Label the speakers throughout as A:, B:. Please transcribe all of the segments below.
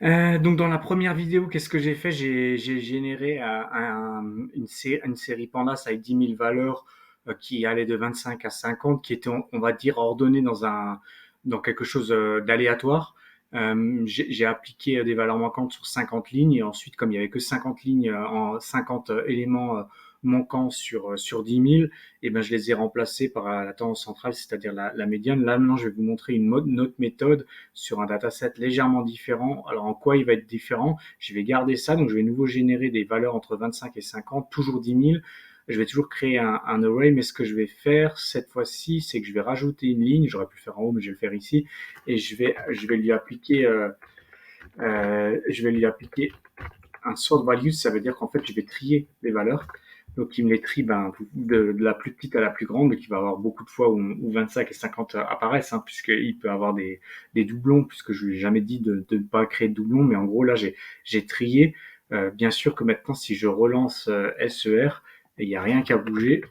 A: Donc dans la première vidéo, qu'est-ce que j'ai fait? J'ai généré une série Pandas avec 10 000 valeurs qui allaient de 25 à 50, qui étaient, on va dire, ordonnées dans quelque chose d'aléatoire. J'ai appliqué des valeurs manquantes sur 50 lignes et ensuite, comme il y avait que 50 lignes en 50 éléments manquants sur 10 000, et ben je les ai remplacés par la tendance centrale, c'est-à-dire la médiane. Là maintenant, je vais vous montrer une autre méthode sur un dataset légèrement différent. Alors en quoi il va être différent? Je vais garder ça, donc je vais de nouveau générer des valeurs entre 25 et 50, toujours 10 000. Je vais toujours créer un array, mais ce que je vais faire cette fois-ci, c'est que je vais rajouter une ligne. J'aurais pu le faire en haut, mais je vais le faire ici. Et je vais lui appliquer un sort value. Ça veut dire qu'en fait, je vais trier les valeurs. Donc, il me les trie de la plus petite à la plus grande, donc il va y avoir beaucoup de fois où 25 et 50 apparaissent, hein, puisqu'il peut avoir des doublons, puisque je lui ai jamais dit de ne pas créer de doublons, mais en gros, là, j'ai trié. Bien sûr que maintenant, si je relance SER, il n'y a rien qu'à bouger,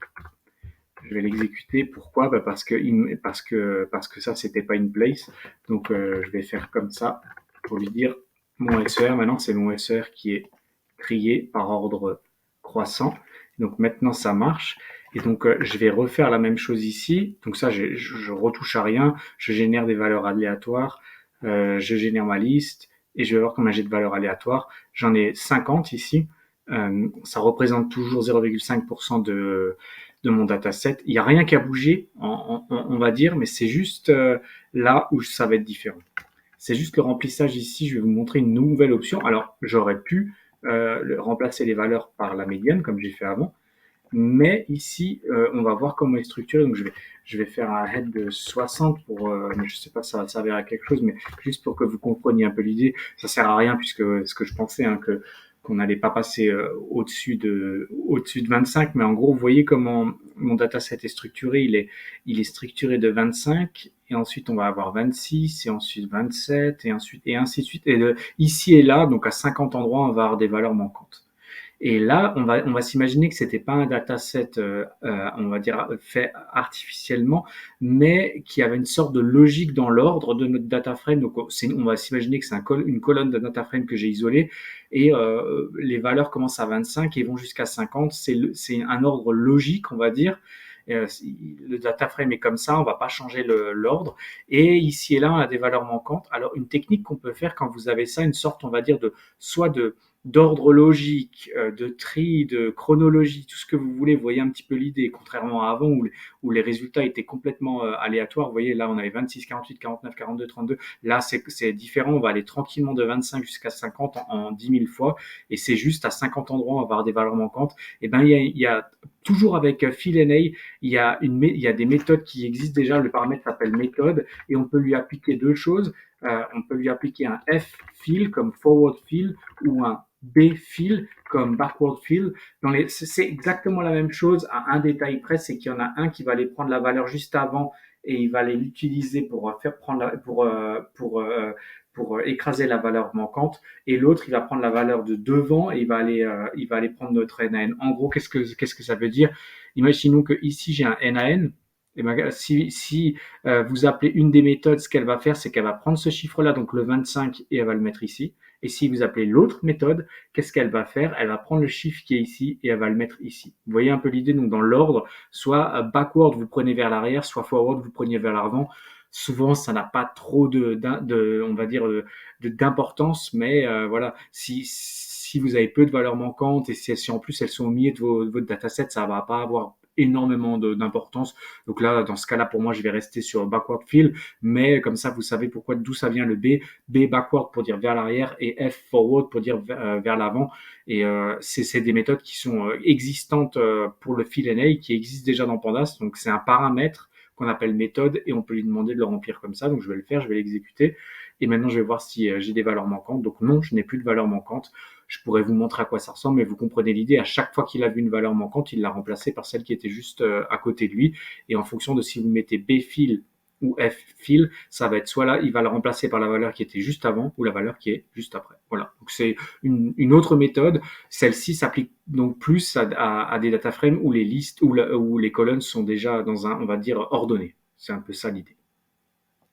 A: je vais l'exécuter. Pourquoi? Bah parce que ça, c'était pas une place. Donc, je vais faire comme ça pour lui dire mon SER. Maintenant, c'est mon SER qui est trié par ordre croissant. Donc maintenant, ça marche. Et donc, je vais refaire la même chose ici. Donc ça, je retouche à rien. Je génère des valeurs aléatoires. Je génère ma liste et je vais voir combien j'ai de valeurs aléatoires. J'en ai 50 ici. Ça représente toujours 0,5% de mon dataset. Il n'y a rien qu'à bouger, on va dire, mais c'est juste là où ça va être différent. C'est juste le remplissage ici. Je vais vous montrer une nouvelle option. Alors, j'aurais pu remplacer les valeurs par la médiane, comme j'ai fait avant. Mais ici, on va voir comment est structuré. Donc, je vais faire un head de 60 mais je sais pas si ça va servir à quelque chose, mais juste pour que vous compreniez un peu l'idée. Ça sert à rien puisque ce que je pensais, hein, qu'on n'allait pas passer au-dessus de 25. Mais en gros, vous voyez comment mon dataset est structuré. Il est structuré de 25 et ensuite on va avoir 26 et ensuite 27 et ensuite et ainsi de suite. Ici et là, donc à 50 endroits, on va avoir des valeurs manquantes. Et là, on va s'imaginer que c'était pas un dataset, on va dire, fait artificiellement, mais qui avait une sorte de logique dans l'ordre de notre data frame. Donc, on va s'imaginer que c'est une colonne de data frame que j'ai isolée et les valeurs commencent à 25 et vont jusqu'à 50. C'est un ordre logique, on va dire. Le data frame est comme ça, on va pas changer l'ordre. Et ici et là, on a des valeurs manquantes. Alors, une technique qu'on peut faire quand vous avez ça, une sorte, on va dire, soit d'ordre logique, de tri, de chronologie, tout ce que vous voulez, vous voyez un petit peu l'idée, contrairement à avant où les résultats étaient complètement aléatoires. Vous voyez, là, on avait 26, 48, 49, 42, 32. Là, c'est différent. On va aller tranquillement de 25 jusqu'à 50 en 10 000 fois. Et c'est juste à 50 endroits, on va avoir des valeurs manquantes. Et ben, il y a toujours avec FillNA, il y a des méthodes qui existent déjà. Le paramètre s'appelle méthode et on peut lui appliquer deux choses. On peut lui appliquer un F-fill comme forward fill ou un B-fill comme backward fill. C'est exactement la même chose à un détail près, c'est qu'il y en a un qui va aller prendre la valeur juste avant et il va aller l'utiliser pour faire prendre pour écraser la valeur manquante et l'autre il va prendre la valeur de devant et il va aller prendre notre NaN. En gros, qu'est-ce que ça veut dire? Imaginons que ici j'ai un NaN. Et ben, si vous appelez une des méthodes, ce qu'elle va faire, c'est qu'elle va prendre ce chiffre-là, donc le 25, et elle va le mettre ici. Et si vous appelez l'autre méthode, qu'est-ce qu'elle va faire? Elle va prendre le chiffre qui est ici et elle va le mettre ici. Vous voyez un peu l'idée, donc dans l'ordre, soit backward, vous prenez vers l'arrière, soit forward, vous prenez vers l'avant. Souvent, ça n'a pas trop on va dire, d'importance, mais voilà, si vous avez peu de valeurs manquantes et si en plus elles sont au milieu de votre dataset, ça va pas avoir énormément d'importance. Donc là, dans ce cas-là, pour moi, je vais rester sur backward fill, mais comme ça, vous savez d'où ça vient le B. B backward pour dire vers l'arrière et F forward pour dire vers l'avant. Et c'est des méthodes qui sont existantes pour le fill NA, qui existent déjà dans Pandas. Donc c'est un paramètre qu'on appelle méthode et on peut lui demander de le remplir comme ça. Donc je vais le faire, je vais l'exécuter. Et maintenant, je vais voir si j'ai des valeurs manquantes. Donc non, je n'ai plus de valeurs manquantes. Je pourrais vous montrer à quoi ça ressemble, mais vous comprenez l'idée. À chaque fois qu'il a vu une valeur manquante, il l'a remplacée par celle qui était juste à côté de lui. Et en fonction de si vous mettez B-fill ou F-fill, ça va être soit là, il va le remplacer par la valeur qui était juste avant ou la valeur qui est juste après. Voilà. Donc c'est une autre méthode. Celle-ci s'applique donc plus à des data frames où les listes ou les colonnes sont déjà dans un, on va dire, ordonné. C'est un peu ça l'idée.